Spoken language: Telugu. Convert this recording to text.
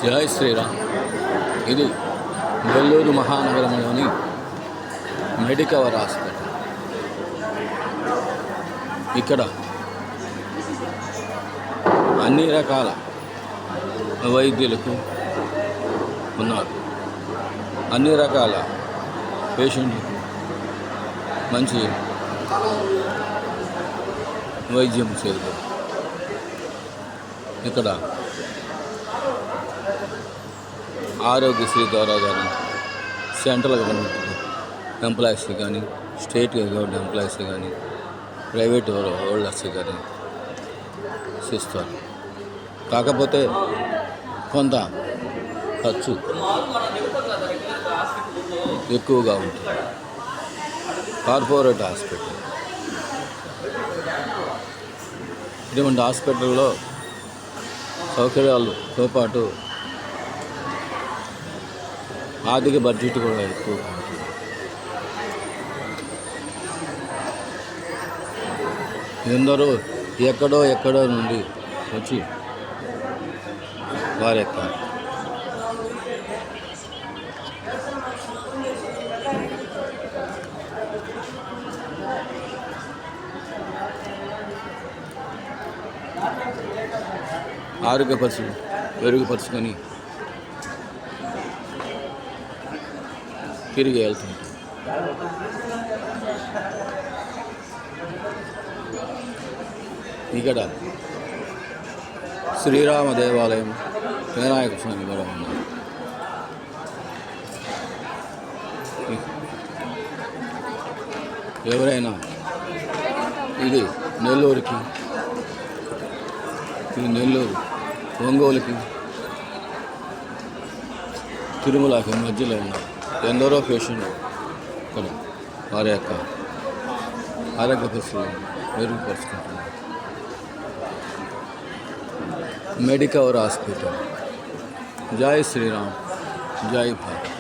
జై శ్రీరామ్. ఇది నెల్లూరు మహానగరంలోని మెడికవర్ హాస్పిటల్. ఇక్కడ అన్ని రకాల వైద్యులకు ఉన్నారు. అన్ని రకాల పేషెంట్లకు మంచి వైద్యం చేస్తారు. ఇక్కడ ఆరోగ్యశ్రీ ద్వారా కానీ సెంట్రల్ గవర్నమెంట్ ఎంప్లాయీస్ కానీ, స్టేట్ గవర్నమెంట్ ఎంప్లాయీస్ కానీ, ప్రైవేట్ హోల్డర్స్ కానీ ఇస్తారు. కాకపోతే కొంత ఖర్చు ఎక్కువగా ఉంటుంది. కార్పొరేట్ హాస్పిటల్, ఇటువంటి హాస్పిటల్లో సౌకర్యాలతో పాటు ఆర్థిక బడ్జెట్ కూడా ఎక్కువగా ఉంటుంది. ఎందరో ఎక్కడో నుండి వచ్చి వారి యొక్క ఆరోగ్య పరిస్థితి మెరుగుపరుచుకొని తిరిగి వెళ్తుంటాం. ఇక్కడ శ్రీరామ దేవాలయం, వినాయక స్వామి కూడా ఉన్నారు. ఎవరైనా ఇది నెల్లూరుకి, నెల్లూరు ఒంగోలుకి, తిరుమలకి మధ్యలో ఉన్నారు. ఎందరో పేషెంట్లు ఇక్కడ వారి యొక్క ఆరోగ్య పరిస్థితులను మెరుగుపరుచుకుంటున్నారు. Medicover hospital. జై శ్రీరామ్, జై భారత్.